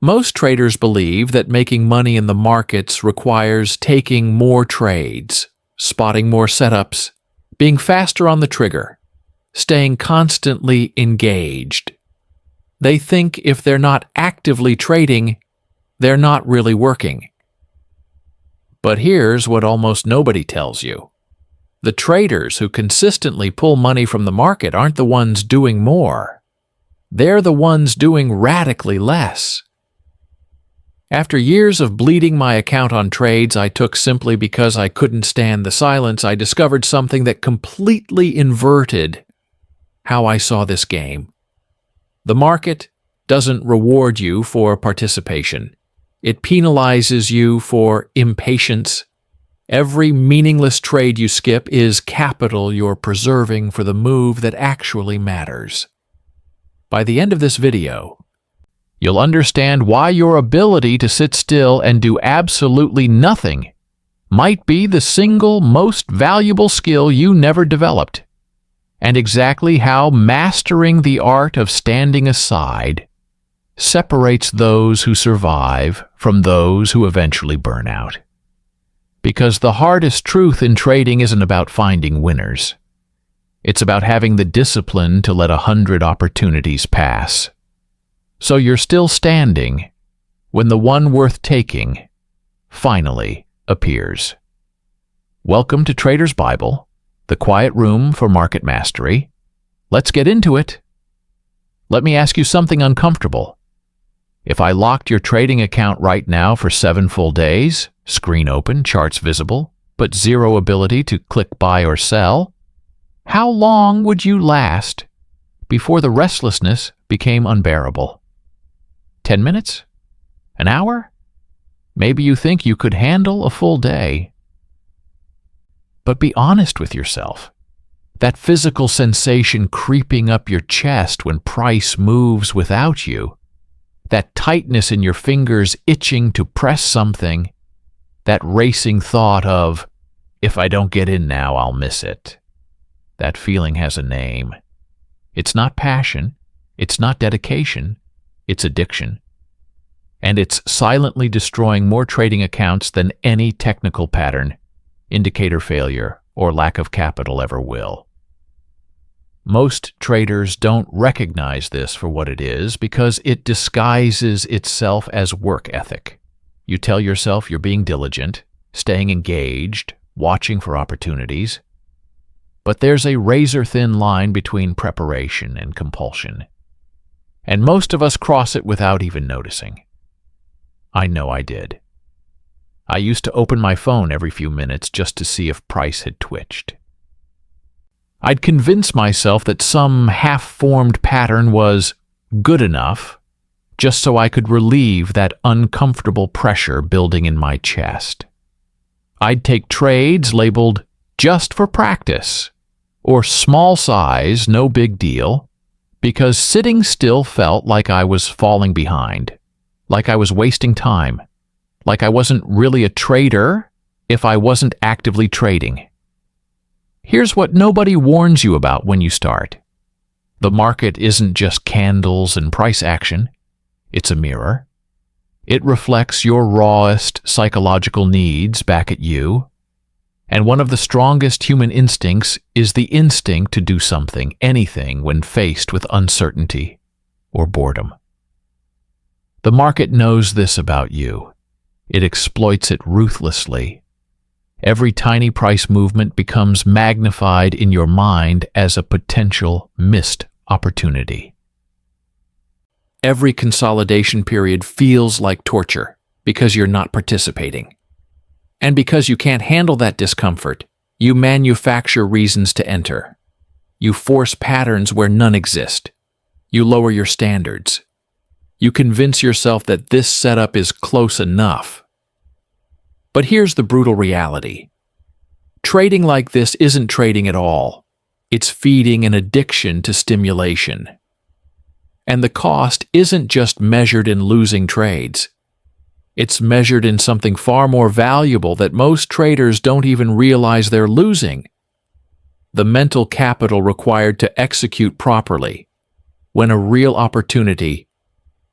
Most traders believe that making money in the markets requires taking more trades, spotting more setups, being faster on the trigger, staying constantly engaged. They think if they're not actively trading, they're not really working. But here's what almost nobody tells you. The traders who consistently pull money from the market aren't the ones doing more. They're the ones doing radically less. After years of bleeding my account on trades I took simply because I couldn't stand the silence, I discovered something that completely inverted how I saw this game. The market doesn't reward you for participation. It penalizes you for impatience. Every meaningless trade you skip is capital you're preserving for the move that actually matters. By the end of this video, you'll understand why your ability to sit still and do absolutely nothing might be the single most valuable skill you never developed, and exactly how mastering the art of standing aside separates those who survive from those who eventually burn out. Because the hardest truth in trading isn't about finding winners. It's about having the discipline to let 100 opportunities pass. So you're still standing when the one worth taking finally appears. Welcome to Trader's Bible, the quiet room for market mastery. Let's get into it. Let me ask you something uncomfortable. If I locked your trading account right now for 7 full days, screen open, charts visible, but zero ability to click buy or sell, how long would you last before the restlessness became unbearable? 10 minutes? An hour? Maybe you think you could handle a full day. But be honest with yourself. That physical sensation creeping up your chest when price moves without you, that tightness in your fingers itching to press something, that racing thought of, if I don't get in now, I'll miss it. That feeling has a name. It's not passion, it's not dedication, it's addiction. And it's silently destroying more trading accounts than any technical pattern, indicator failure, or lack of capital ever will. Most traders don't recognize this for what it is because it disguises itself as work ethic. You tell yourself you're being diligent, staying engaged, watching for opportunities. But there's a razor-thin line between preparation and compulsion. And most of us cross it without even noticing. I know I did. I used to open my phone every few minutes just to see if price had twitched. I'd convince myself that some half-formed pattern was good enough just so I could relieve that uncomfortable pressure building in my chest. I'd take trades labeled just for practice or small size, no big deal, because sitting still felt like I was falling behind, like I was wasting time, like I wasn't really a trader if I wasn't actively trading. Here's what nobody warns you about when you start. The market isn't just candles and price action. It's a mirror. It reflects your rawest psychological needs back at you. And one of the strongest human instincts is the instinct to do something, anything, when faced with uncertainty or boredom. The market knows this about you. It exploits it ruthlessly. Every tiny price movement becomes magnified in your mind as a potential missed opportunity. Every consolidation period feels like torture because you're not participating. And because you can't handle that discomfort, you manufacture reasons to enter. You force patterns where none exist. You lower your standards. You convince yourself that this setup is close enough. But here's the brutal reality. Trading like this isn't trading at all. It's feeding an addiction to stimulation. And the cost isn't just measured in losing trades. It's measured in something far more valuable that most traders don't even realize they're losing. The mental capital required to execute properly when a real opportunity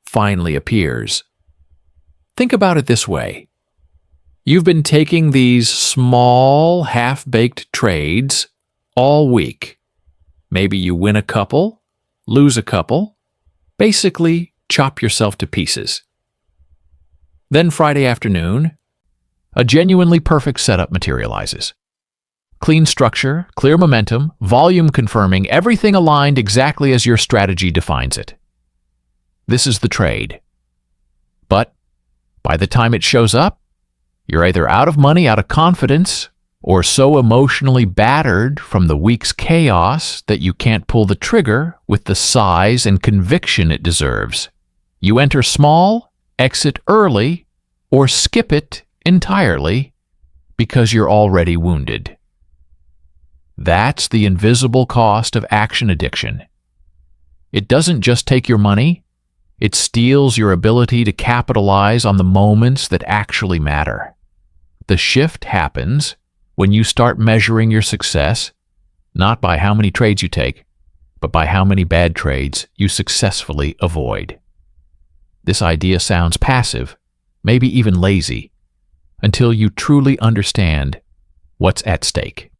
finally appears. Think about it this way. You've been taking these small, half-baked trades all week. Maybe you win a couple, lose a couple, basically chop yourself to pieces. Then Friday afternoon, a genuinely perfect setup materializes. Clean structure, clear momentum, volume confirming, everything aligned exactly as your strategy defines it. This is the trade. But by the time it shows up, you're either out of money, out of confidence, or so emotionally battered from the week's chaos that you can't pull the trigger with the size and conviction it deserves. You enter small, exit early, or skip it entirely because you're already wounded. That's the invisible cost of action addiction. It doesn't just take your money, it steals your ability to capitalize on the moments that actually matter. The shift happens when you start measuring your success not by how many trades you take, but by how many bad trades you successfully avoid. This idea sounds passive, maybe even lazy, until you truly understand what's at stake.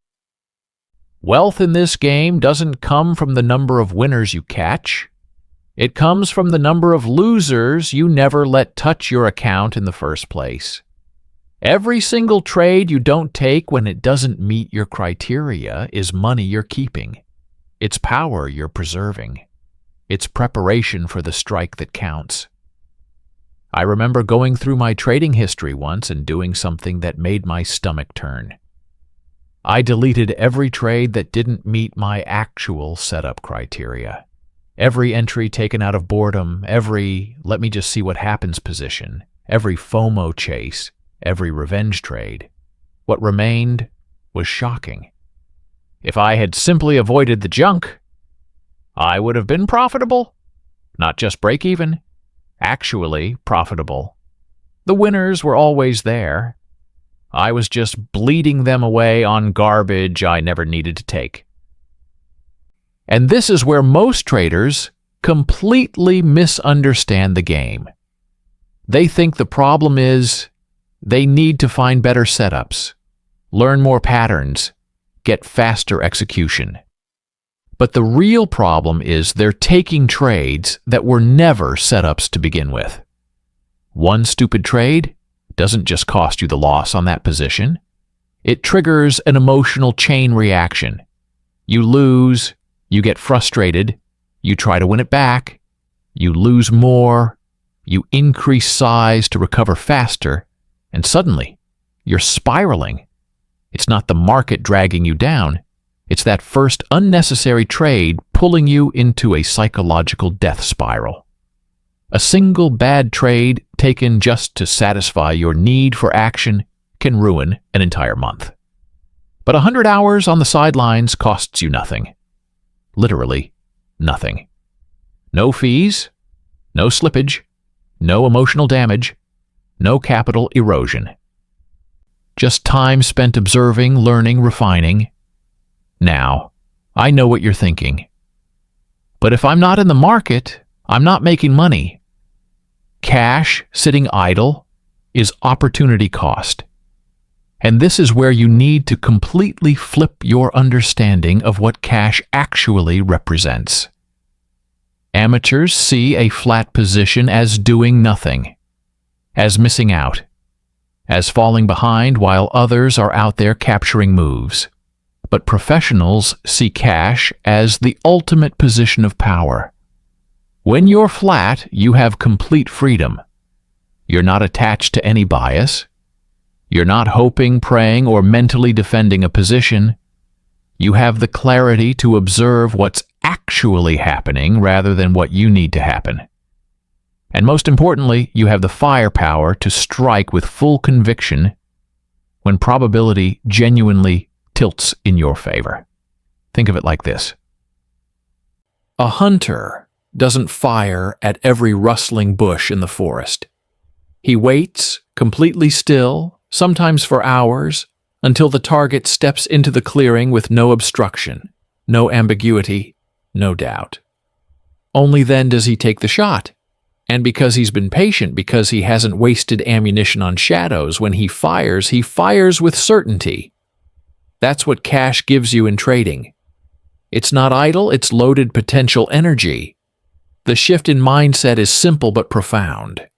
Wealth in this game doesn't come from the number of winners you catch. It comes from the number of losers you never let touch your account in the first place. Every single trade you don't take when it doesn't meet your criteria is money you're keeping. It's power you're preserving. It's preparation for the strike that counts. I remember going through my trading history once and doing something that made my stomach turn. I deleted every trade that didn't meet my actual setup criteria. Every entry taken out of boredom, every let me just see what happens position, every FOMO chase, every revenge trade. What remained was shocking. If I had simply avoided the junk, I would have been profitable. Not just break even, actually profitable. The winners were always there. I was just bleeding them away on garbage I never needed to take. And this is where most traders completely misunderstand the game. They think the problem is they need to find better setups, learn more patterns, get faster execution. But the real problem is they're taking trades that were never setups to begin with. One stupid trade doesn't just cost you the loss on that position. It triggers an emotional chain reaction. You lose, you get frustrated, you try to win it back, you lose more, you increase size to recover faster, and suddenly you're spiraling. It's not the market dragging you down, it's that first unnecessary trade pulling you into a psychological death spiral. A single bad trade taken just to satisfy your need for action can ruin an entire month. But 100 hours on the sidelines costs you nothing. Literally nothing. No fees, no slippage, no emotional damage, no capital erosion. Just time spent observing, learning, refining. Now, I know what you're thinking. But if I'm not in the market, I'm not making money. Cash sitting idle is opportunity cost. And this is where you need to completely flip your understanding of what cash actually represents. Amateurs see a flat position as doing nothing, as missing out, as falling behind while others are out there capturing moves. But professionals see cash as the ultimate position of power. When you're flat, you have complete freedom. You're not attached to any bias. You're not hoping, praying, or mentally defending a position. You have the clarity to observe what's actually happening rather than what you need to happen. And most importantly, you have the firepower to strike with full conviction when probability genuinely tilts in your favor. Think of it like this. A hunter doesn't fire at every rustling bush in the forest. He waits, completely still, sometimes for hours, until the target steps into the clearing with no obstruction, no ambiguity, no doubt. Only then does he take the shot, And because he's been patient, because he hasn't wasted ammunition on shadows, when he fires with certainty. That's what cash gives you in trading. It's not idle, it's loaded potential energy. The shift in mindset is simple but profound.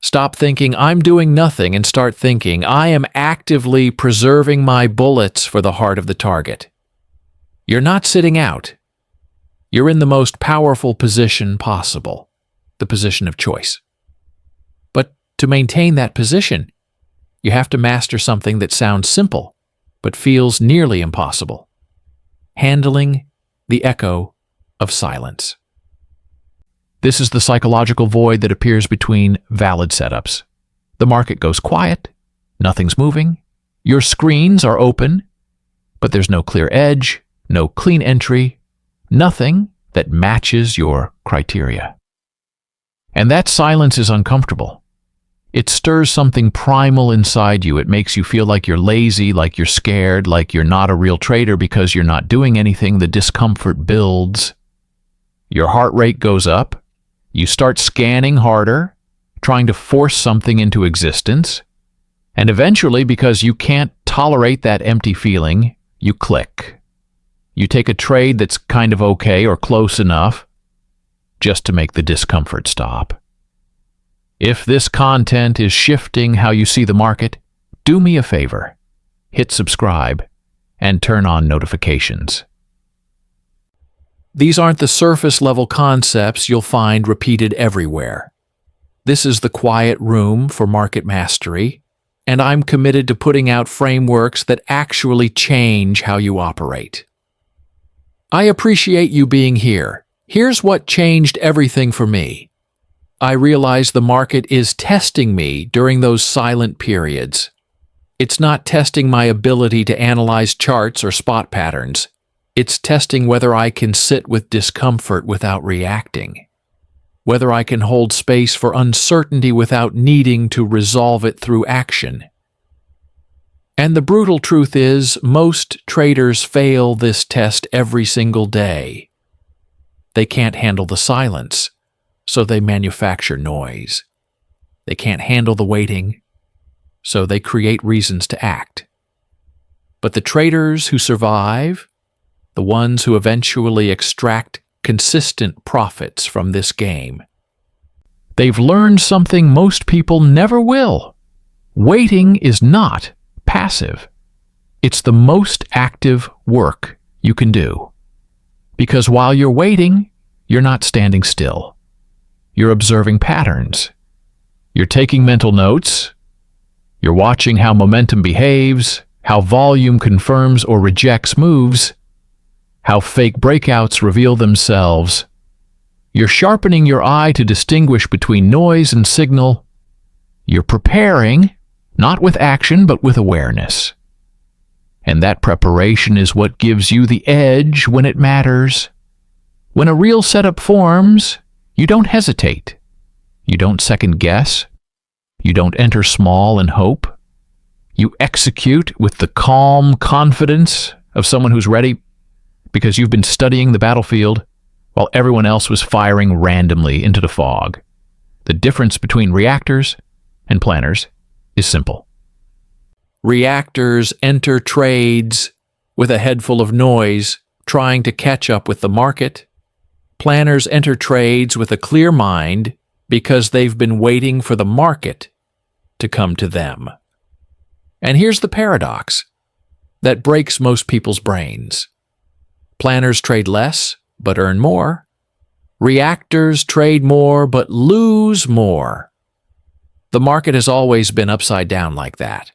Stop thinking, I'm doing nothing, and start thinking, I am actively preserving my bullets for the heart of the target. You're not sitting out. You're in the most powerful position possible, the position of choice. But to maintain that position, you have to master something that sounds simple, but feels nearly impossible. Handling the echo of silence. This is the psychological void that appears between valid setups. The market goes quiet, nothing's moving, your screens are open, but there's no clear edge, no clean entry, nothing that matches your criteria. And that silence is uncomfortable. It stirs something primal inside you. It makes you feel like you're lazy, like you're scared, like you're not a real trader because you're not doing anything. The discomfort builds. Your heart rate goes up. You start scanning harder, trying to force something into existence. And eventually, because you can't tolerate that empty feeling, you click. You take a trade that's kind of okay or close enough just to make the discomfort stop. If this content is shifting how you see the market, do me a favor. Hit subscribe and turn on notifications. These aren't the surface-level concepts you'll find repeated everywhere. This is the quiet room for market mastery, and I'm committed to putting out frameworks that actually change how you operate. I appreciate you being here. Here's what changed everything for me. I realized the market is testing me during those silent periods. It's not testing my ability to analyze charts or spot patterns. It's testing whether I can sit with discomfort without reacting, whether I can hold space for uncertainty without needing to resolve it through action. And the brutal truth is, most traders fail this test every single day. They can't handle the silence, so they manufacture noise. They can't handle the waiting, so they create reasons to act. But the traders who survive, the ones who eventually extract consistent profits from this game, they've learned something most people never will. Waiting is not passive. It's the most active work you can do. Because while you're waiting, you're not standing still. You're observing patterns. You're taking mental notes. You're watching how momentum behaves, how volume confirms or rejects moves, how fake breakouts reveal themselves. You're sharpening your eye to distinguish between noise and signal. You're preparing, not with action, but with awareness. And that preparation is what gives you the edge when it matters. When a real setup forms, you don't hesitate. You don't second guess. You don't enter small and hope. You execute with the calm confidence of someone who's ready because you've been studying the battlefield while everyone else was firing randomly into the fog. The difference between reactors and planners is simple. Reactors enter trades with a head full of noise, trying to catch up with the market. Planners enter trades with a clear mind because they've been waiting for the market to come to them. And here's the paradox that breaks most people's brains. Planners trade less, but earn more. Reactors trade more, but lose more. The market has always been upside down like that.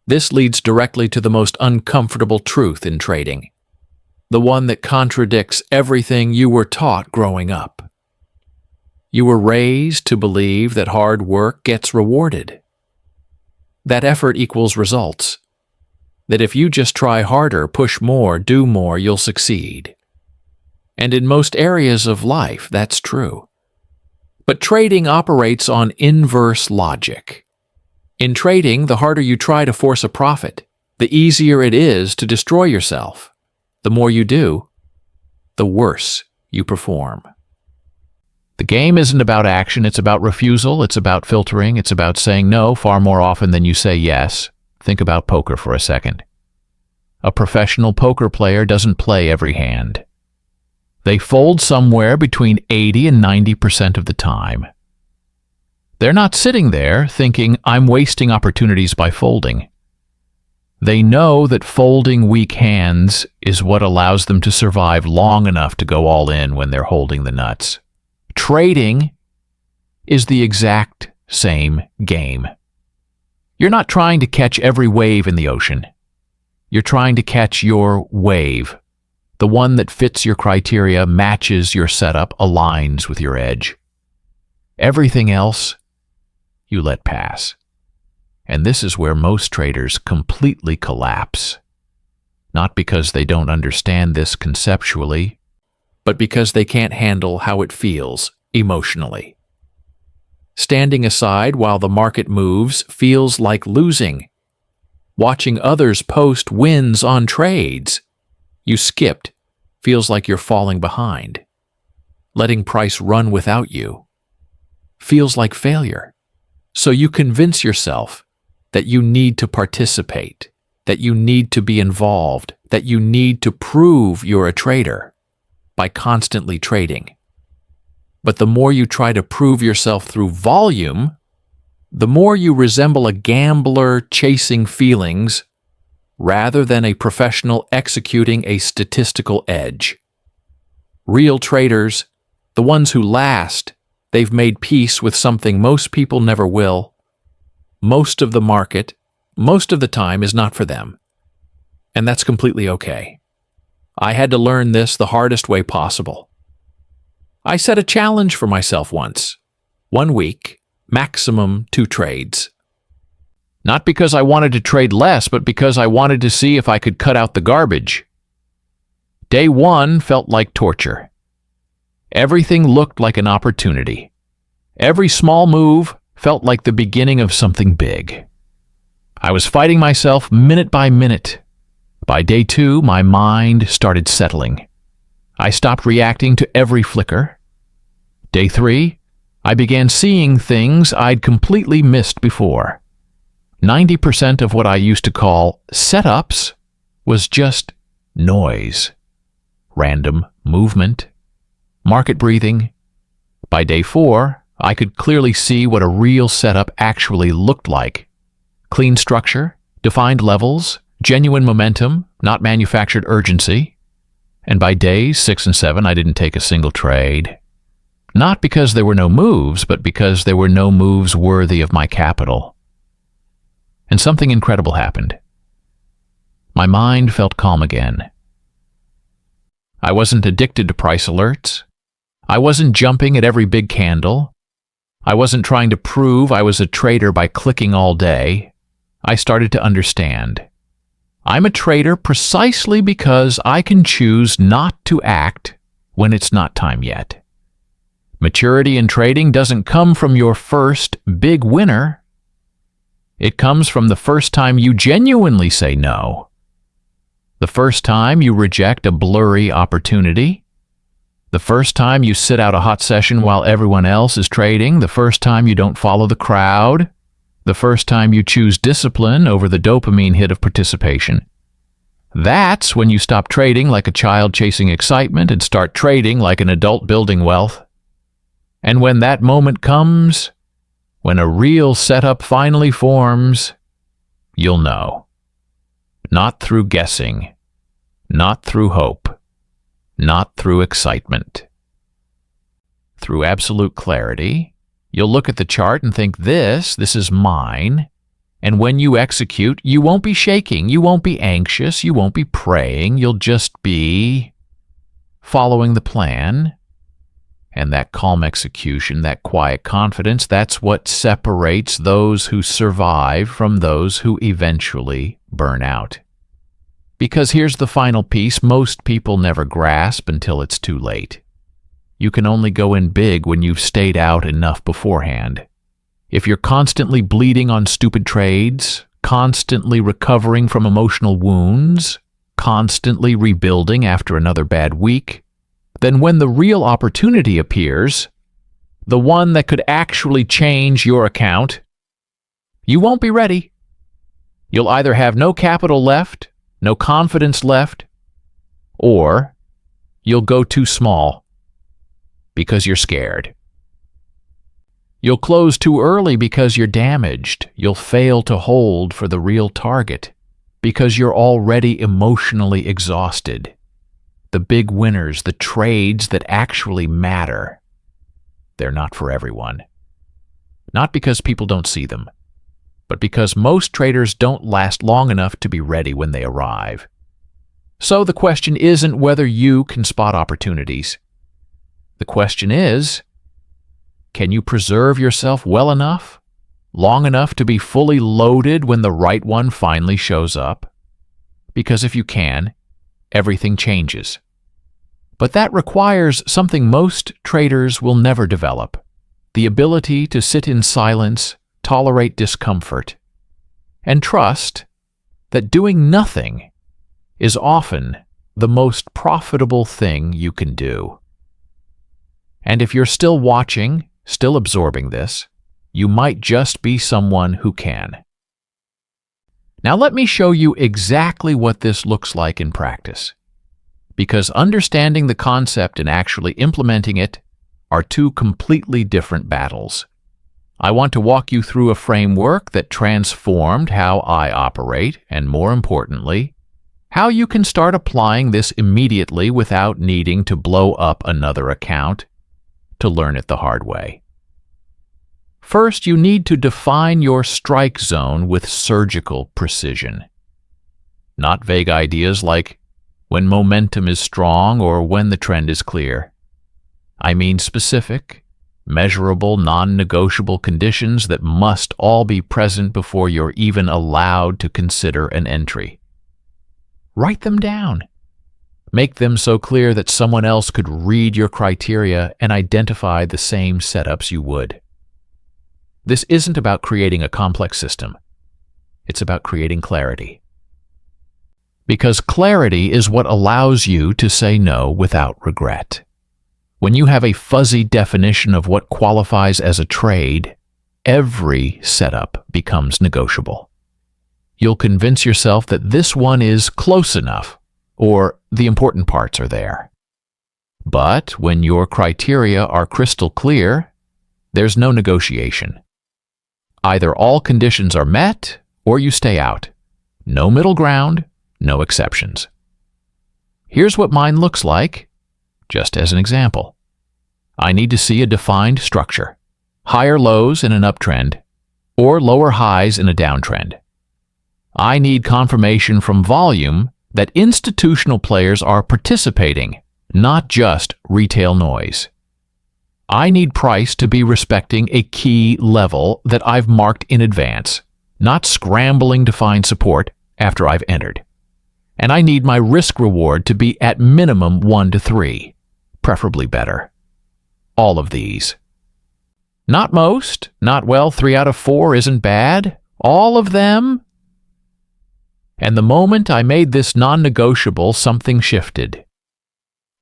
This leads directly to the most uncomfortable truth in trading, the one that contradicts everything you were taught growing up. You were raised to believe that hard work gets rewarded, that effort equals results, that if you just try harder, push more, do more, you'll succeed. And in most areas of life, that's true. But trading operates on inverse logic. In trading, the harder you try to force a profit, the easier it is to destroy yourself. The more you do, the worse you perform. The game isn't about action, it's about refusal, it's about filtering, it's about saying no far more often than you say yes. Think about poker for a second. A professional poker player doesn't play every hand. They fold somewhere between 80 and 90% of the time. They're not sitting there thinking, I'm wasting opportunities by folding. They know that folding weak hands is what allows them to survive long enough to go all in when they're holding the nuts. Trading is the exact same game. You're not trying to catch every wave in the ocean. You're trying to catch your wave, the one that fits your criteria, matches your setup, aligns with your edge. Everything else, you let pass. And this is where most traders completely collapse. Not because they don't understand this conceptually, but because they can't handle how it feels emotionally. Standing aside while the market moves feels like losing. Watching others post wins on trades you skipped feels like you're falling behind. Letting price run without you feels like failure. So you convince yourself that you need to participate, that you need to be involved, that you need to prove you're a trader by constantly trading. But the more you try to prove yourself through volume, the more you resemble a gambler chasing feelings rather than a professional executing a statistical edge. Real traders, the ones who last, they've made peace with something most people never will. Most of the market, most of the time, is not for them. And that's completely okay. I had to learn this the hardest way possible. I set a challenge for myself once. 1 week, maximum 2 trades. Not because I wanted to trade less, but because I wanted to see if I could cut out the garbage. Day 1 felt like torture. Everything looked like an opportunity. Every small move felt like the beginning of something big. I was fighting myself minute by minute. By day 2, my mind started settling. I stopped reacting to every flicker. Day 3, I began seeing things I'd completely missed before. 90% of what I used to call setups was just noise, random movement, market breathing. By day 4, I could clearly see what a real setup actually looked like. Clean structure, defined levels, genuine momentum, not manufactured urgency. And by days 6 and 7, I didn't take a single trade. Not because there were no moves, but because there were no moves worthy of my capital. And something incredible happened. My mind felt calm again. I wasn't addicted to price alerts. I wasn't jumping at every big candle. I wasn't trying to prove I was a trader by clicking all day. I started to understand. I'm a trader precisely because I can choose not to act when it's not time yet. Maturity in trading doesn't come from your first big winner. It comes from the first time you genuinely say no. The first time you reject a blurry opportunity. The first time you sit out a hot session while everyone else is trading. The first time you don't follow the crowd. The first time you choose discipline over the dopamine hit of participation. That's when you stop trading like a child chasing excitement and start trading like an adult building wealth. And when that moment comes, when a real setup finally forms, you'll know. Not through guessing, not through hope, not through excitement. Through absolute clarity, you'll look at the chart and think, this is mine. And when you execute, you won't be shaking, you won't be anxious, you won't be praying, you'll just be following the plan. And that calm execution, that quiet confidence, that's what separates those who survive from those who eventually burn out. Because here's the final piece most people never grasp until it's too late. You can only go in big when you've stayed out enough beforehand. If you're constantly bleeding on stupid trades, constantly recovering from emotional wounds, constantly rebuilding after another bad week, then when the real opportunity appears, the one that could actually change your account, you won't be ready. You'll either have no capital left, no confidence left, or you'll go too small because you're scared. You'll close too early because you're damaged. You'll fail to hold for the real target because you're already emotionally exhausted. The big winners, the trades that actually matter, they're not for everyone. Not because people don't see them, but because most traders don't last long enough to be ready when they arrive. So the question isn't whether you can spot opportunities. The question is, can you preserve yourself well enough, long enough to be fully loaded when the right one finally shows up? Because if you can, everything changes. But that requires something most traders will never develop: the ability to sit in silence, tolerate discomfort, and trust that doing nothing is often the most profitable thing you can do. And if you're still watching, still absorbing this, you might just be someone who can. Now let me show you exactly what this looks like in practice, because understanding the concept and actually implementing it are two completely different battles. I want to walk you through a framework that transformed how I operate, and more importantly, how you can start applying this immediately without needing to blow up another account to learn it the hard way. First, you need to define your strike zone with surgical precision. Not vague ideas like when momentum is strong or when the trend is clear. I mean specific, measurable, non-negotiable conditions that must all be present before you're even allowed to consider an entry. Write them down. Make them so clear that someone else could read your criteria and identify the same setups you would. This isn't about creating a complex system. It's about creating clarity. Because clarity is what allows you to say no without regret. When you have a fuzzy definition of what qualifies as a trade, every setup becomes negotiable. You'll convince yourself that this one is close enough, or the important parts are there. But when your criteria are crystal clear, there's no negotiation. Either all conditions are met, or you stay out. No middle ground, no exceptions. Here's what mine looks like, just as an example. I need to see a defined structure, higher lows in an uptrend, or lower highs in a downtrend. I need confirmation from volume that institutional players are participating, not just retail noise. I need price to be respecting a key level that I've marked in advance, not scrambling to find support after I've entered. And I need my risk reward to be at minimum 1 to 3, preferably better. All of these. Not most, not 3 out of 4 isn't bad. All of them. And the moment I made this non-negotiable, something shifted.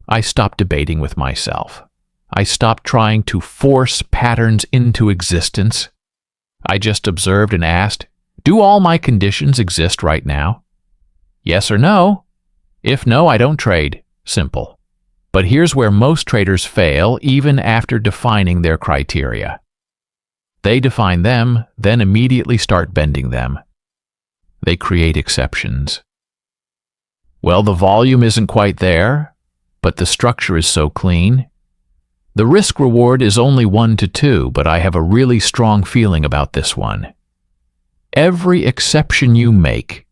I stopped debating with myself. I stopped trying to force patterns into existence. I just observed and asked, do all my conditions exist right now? Yes or no? If no, I don't trade. Simple. But here's where most traders fail even after defining their criteria. They define them, then immediately start bending them. They create exceptions. Well, the volume isn't quite there, but the structure is so clean. The risk reward is only 1 to 2, but I have a really strong feeling about this one. Every exception you make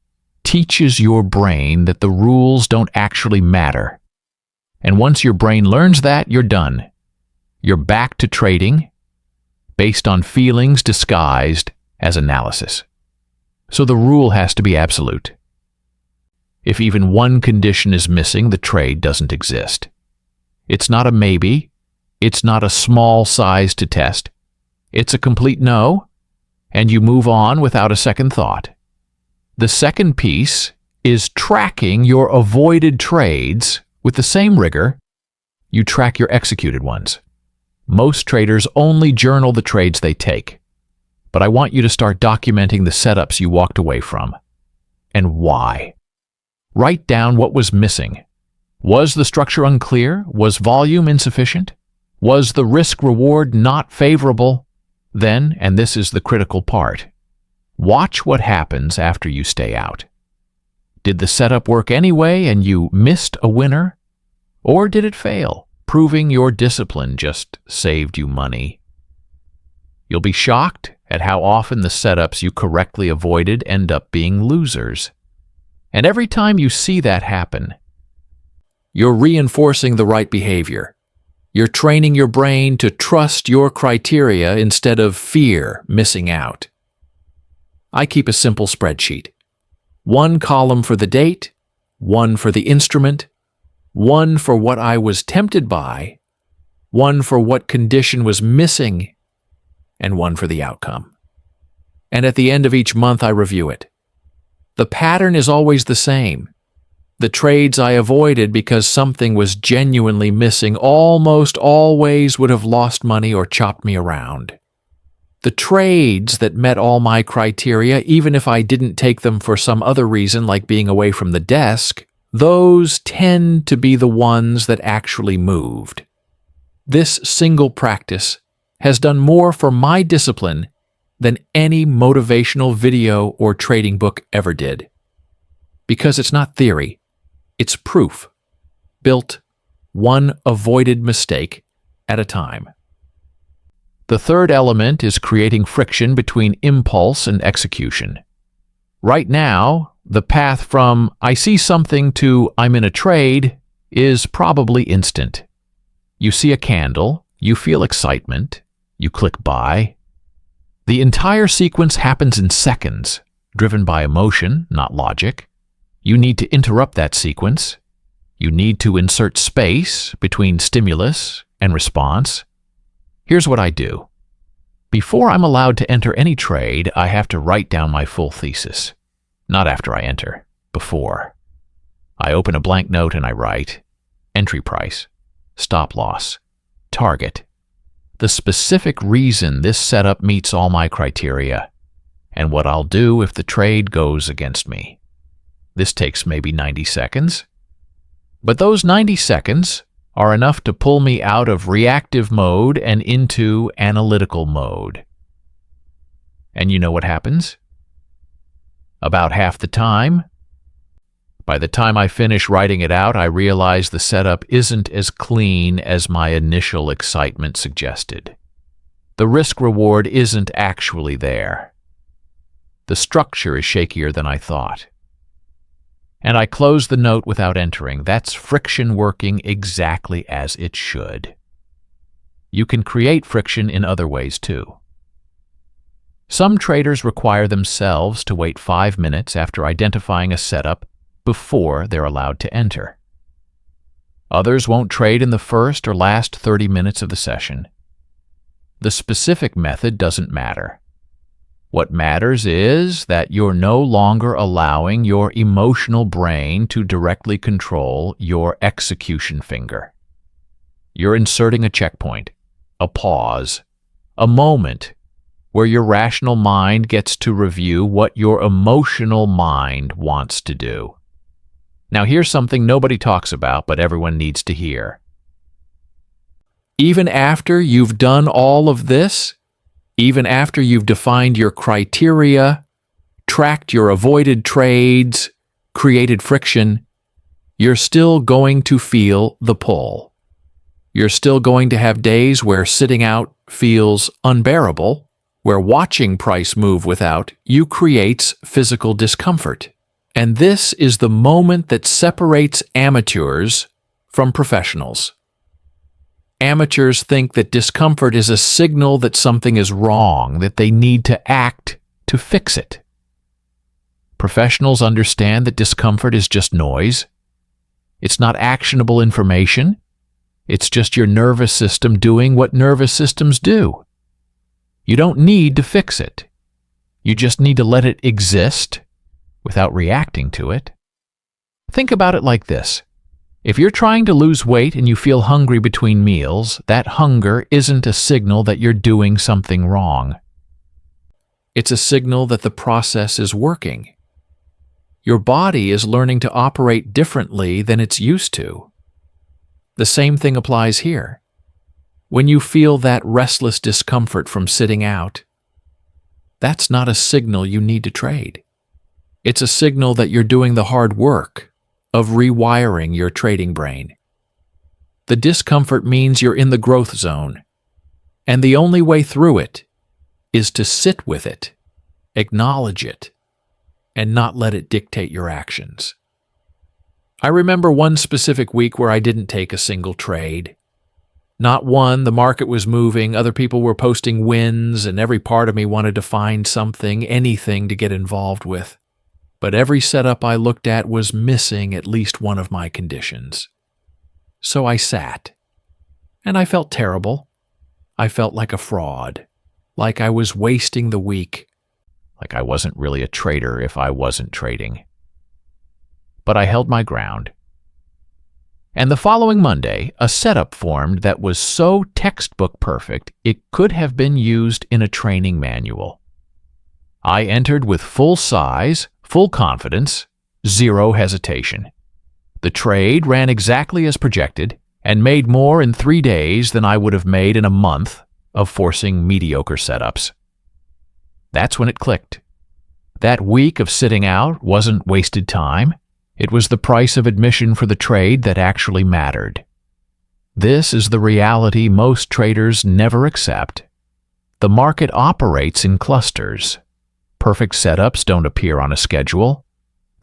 teaches your brain that the rules don't actually matter. And once your brain learns that, you're done. You're back to trading based on feelings disguised as analysis. So the rule has to be absolute. If even one condition is missing, the trade doesn't exist. It's not a maybe. It's not a small size to test. It's a complete no, and you move on without a second thought. The second piece is tracking your avoided trades with the same rigor you track your executed ones. Most traders only journal the trades they take, but I want you to start documenting the setups you walked away from. And why? Write down what was missing. Was the structure unclear? Was volume insufficient? Was the risk-reward not favorable? Then, and this is the critical part, watch what happens after you stay out. Did the setup work anyway and you missed a winner? Or did it fail, proving your discipline just saved you money? You'll be shocked at how often the setups you correctly avoided end up being losers. And every time you see that happen, you're reinforcing the right behavior. You're training your brain to trust your criteria instead of fear missing out. I keep a simple spreadsheet. One column for the date, one for the instrument, one for what I was tempted by, one for what condition was missing, and one for the outcome. And at the end of each month, I review it. The pattern is always the same. The trades I avoided because something was genuinely missing almost always would have lost money or chopped me around. The trades that met all my criteria, even if I didn't take them for some other reason like being away from the desk, those tend to be the ones that actually moved. This single practice has done more for my discipline than any motivational video or trading book ever did. Because it's not theory, it's proof, built one avoided mistake at a time. The third element is creating friction between impulse and execution. Right now, the path from I see something to I'm in a trade is probably instant. You see a candle, you feel excitement, you click buy. The entire sequence happens in seconds, driven by emotion, not logic. You need to interrupt that sequence. You need to insert space between stimulus and response. Here's what I do. Before I'm allowed to enter any trade, I have to write down my full thesis. Not after I enter, before. I open a blank note and I write entry price, stop loss, target, the specific reason this setup meets all my criteria, and what I'll do if the trade goes against me. This takes maybe 90 seconds. But those 90 seconds are enough to pull me out of reactive mode and into analytical mode. And you know what happens? About half the time, by the time I finish writing it out, I realize the setup isn't as clean as my initial excitement suggested. The risk-reward isn't actually there. The structure is shakier than I thought. And I close the note without entering. That's friction working exactly as it should. You can create friction in other ways too. Some traders require themselves to wait 5 minutes after identifying a setup before they're allowed to enter. Others won't trade in the first or last 30 minutes of the session. The specific method doesn't matter. What matters is that you're no longer allowing your emotional brain to directly control your execution finger. You're inserting a checkpoint, a pause, a moment where your rational mind gets to review what your emotional mind wants to do. Now here's something nobody talks about, but everyone needs to hear. Even after you've done all of this, even after you've defined your criteria, tracked your avoided trades, created friction, you're still going to feel the pull. You're still going to have days where sitting out feels unbearable, where watching price move without you creates physical discomfort. And this is the moment that separates amateurs from professionals. Amateurs think that discomfort is a signal that something is wrong, that they need to act to fix it. Professionals understand that discomfort is just noise. It's not actionable information. It's just your nervous system doing what nervous systems do. You don't need to fix it. You just need to let it exist without reacting to it. Think about it like this. If you're trying to lose weight and you feel hungry between meals, that hunger isn't a signal that you're doing something wrong. It's a signal that the process is working. Your body is learning to operate differently than it's used to. The same thing applies here. When you feel that restless discomfort from sitting out, that's not a signal you need to trade. It's a signal that you're doing the hard work of rewiring your trading brain. The discomfort means you're in the growth zone, and the only way through it is to sit with it, acknowledge it, and not let it dictate your actions. I remember one specific week where I didn't take a single trade. Not one. The market was moving, other people were posting wins, and every part of me wanted to find something, anything to get involved with. But every setup I looked at was missing at least one of my conditions. So I sat. And I felt terrible. I felt like a fraud. Like I was wasting the week. Like I wasn't really a trader if I wasn't trading. But I held my ground. And the following Monday, a setup formed that was so textbook perfect it could have been used in a training manual. I entered with full size, full confidence, zero hesitation. The trade ran exactly as projected and made more in 3 days than I would have made in a month of forcing mediocre setups. That's when it clicked. That week of sitting out wasn't wasted time. It was the price of admission for the trade that actually mattered. This is the reality most traders never accept. The market operates in clusters. Perfect setups don't appear on a schedule.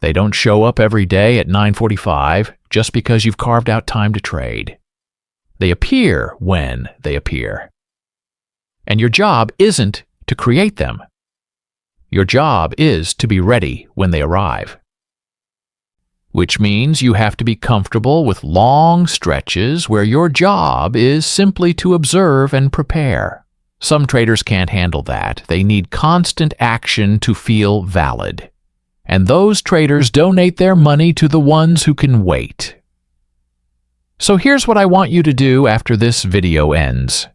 They don't show up every day at 9:45 just because you've carved out time to trade. They appear when they appear. And your job isn't to create them. Your job is to be ready when they arrive. Which means you have to be comfortable with long stretches where your job is simply to observe and prepare. Some traders can't handle that. They need constant action to feel valid. And those traders donate their money to the ones who can wait. So here's what I want you to do after this video ends.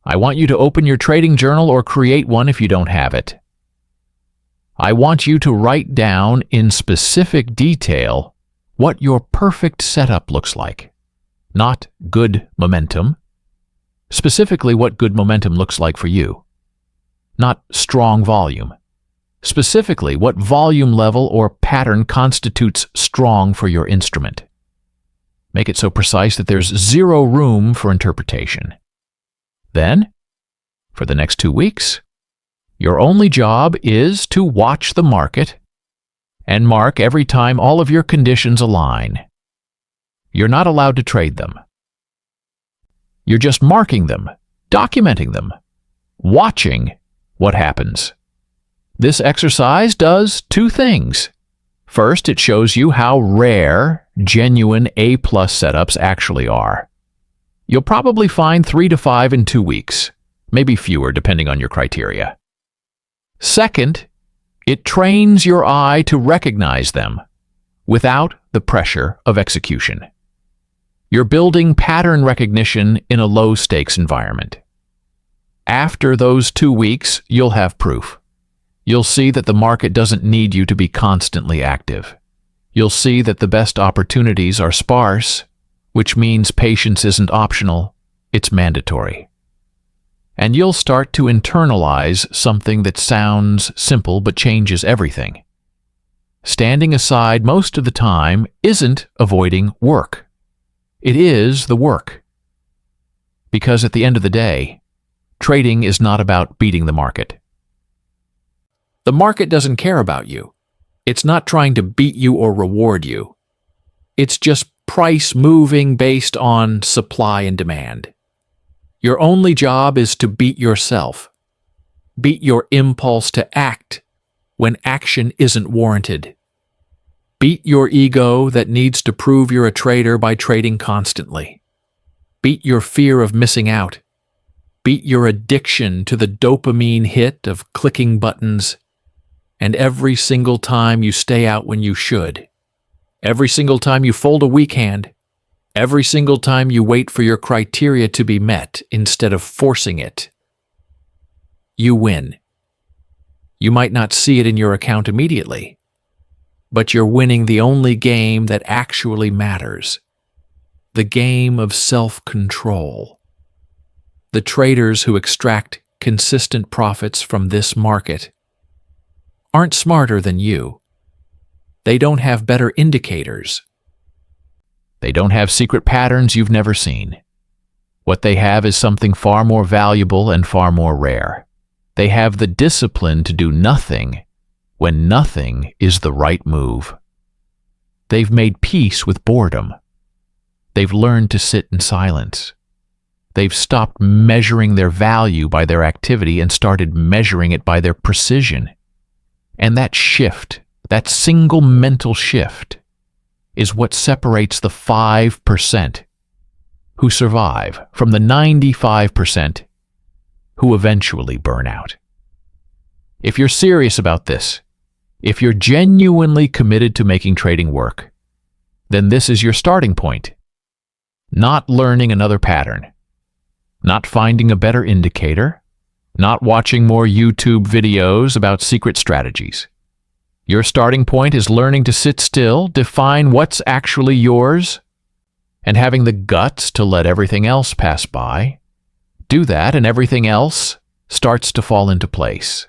I want you to open your trading journal or create one if you don't have it. I want you to write down in specific detail what your perfect setup looks like. Not good momentum. Specifically what good momentum looks like for you. Not strong volume. Specifically what volume level or pattern constitutes strong for your instrument. Make it so precise that there's zero room for interpretation. Then, for the next 2 weeks, your only job is to watch the market and mark every time all of your conditions align. You're not allowed to trade them. You're just marking them, documenting them, watching what happens. This exercise does 2 things. First, it shows you how rare genuine A-plus setups actually are. You'll probably find 3 to 5 in 2 weeks, maybe fewer depending on your criteria. Second, it trains your eye to recognize them without the pressure of execution. You're building pattern recognition in a low-stakes environment. After those 2 weeks, you'll have proof. You'll see that the market doesn't need you to be constantly active. You'll see that the best opportunities are sparse, which means patience isn't optional, it's mandatory. And you'll start to internalize something that sounds simple but changes everything. Standing aside most of the time isn't avoiding work. It is the work. Because at the end of the day, trading is not about beating the market. The market doesn't care about you. It's not trying to beat you or reward you. It's just price moving based on supply and demand. Your only job is to beat yourself. Beat your impulse to act when action isn't warranted. Beat your ego that needs to prove you're a trader by trading constantly. Beat your fear of missing out. Beat your addiction to the dopamine hit of clicking buttons. And every single time you stay out when you should. Every single time you fold a weak hand, every single time you wait for your criteria to be met instead of forcing it, you win. You might not see it in your account immediately, but you're winning the only game that actually matters, the game of self-control. The traders who extract consistent profits from this market aren't smarter than you. They don't have better indicators. They don't have secret patterns you've never seen. What they have is something far more valuable and far more rare. They have the discipline to do nothing when nothing is the right move. They've made peace with boredom. They've learned to sit in silence. They've stopped measuring their value by their activity and started measuring it by their precision. And that shift, that single mental shift, is what separates the 5% who survive from the 95% who eventually burn out. If you're serious about this, if you're genuinely committed to making trading work, then this is your starting point. Not learning another pattern, not finding a better indicator, not watching more YouTube videos about secret strategies. Your starting point is learning to sit still, define what's actually yours, and having the guts to let everything else pass by. Do that, and everything else starts to fall into place.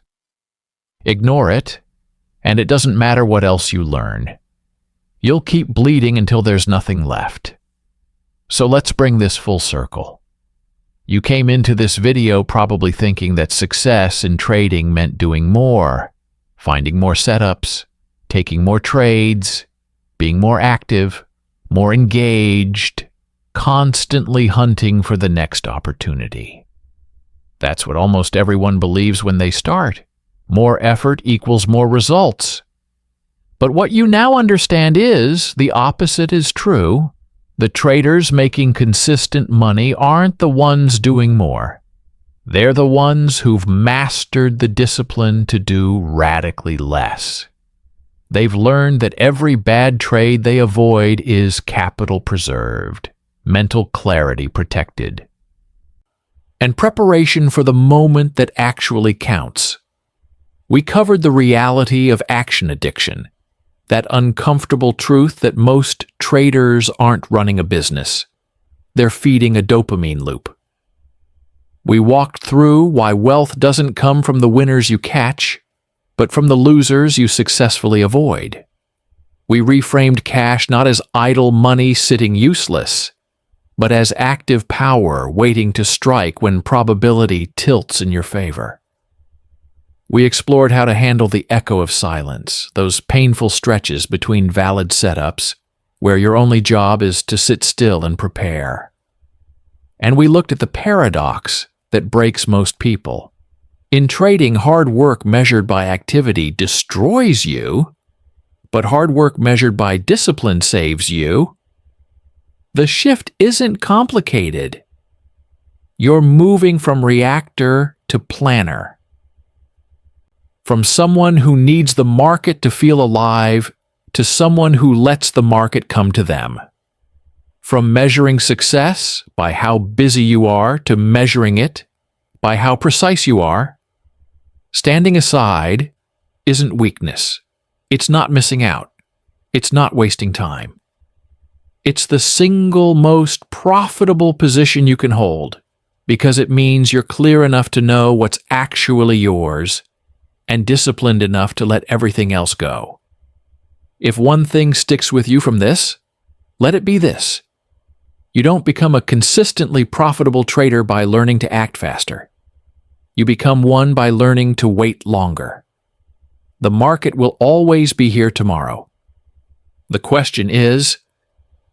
Ignore it, and it doesn't matter what else you learn. You'll keep bleeding until there's nothing left. So let's bring this full circle. You came into this video probably thinking that success in trading meant doing more, finding more setups, taking more trades, being more active, more engaged, constantly hunting for the next opportunity. That's what almost everyone believes when they start. More effort equals more results. But what you now understand is the opposite is true. The traders making consistent money aren't the ones doing more. They're the ones who've mastered the discipline to do radically less. They've learned that every bad trade they avoid is capital preserved, mental clarity protected, and preparation for the moment that actually counts. We covered the reality of action addiction, that uncomfortable truth that most traders aren't running a business. They're feeding a dopamine loop. We walked through why wealth doesn't come from the winners you catch, but from the losers you successfully avoid. We reframed cash not as idle money sitting useless, but as active power waiting to strike when probability tilts in your favor. We explored how to handle the echo of silence, those painful stretches between valid setups, where your only job is to sit still and prepare. And we looked at the paradox that breaks most people. In trading, hard work measured by activity destroys you, but hard work measured by discipline saves you. The shift isn't complicated. You're moving from reactor to planner. From someone who needs the market to feel alive to someone who lets the market come to them. From measuring success by how busy you are to measuring it by how precise you are. Standing aside isn't weakness. It's not missing out. It's not wasting time. It's the single most profitable position you can hold because it means you're clear enough to know what's actually yours and disciplined enough to let everything else go. If one thing sticks with you from this, let it be this. You don't become a consistently profitable trader by learning to act faster. You become one by learning to wait longer. The market will always be here tomorrow. The question is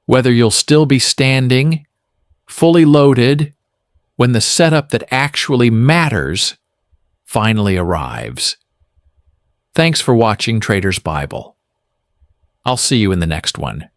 whether you'll still be standing, fully loaded, when the setup that actually matters finally arrives. Thanks for watching Trader's Bible. I'll see you in the next one.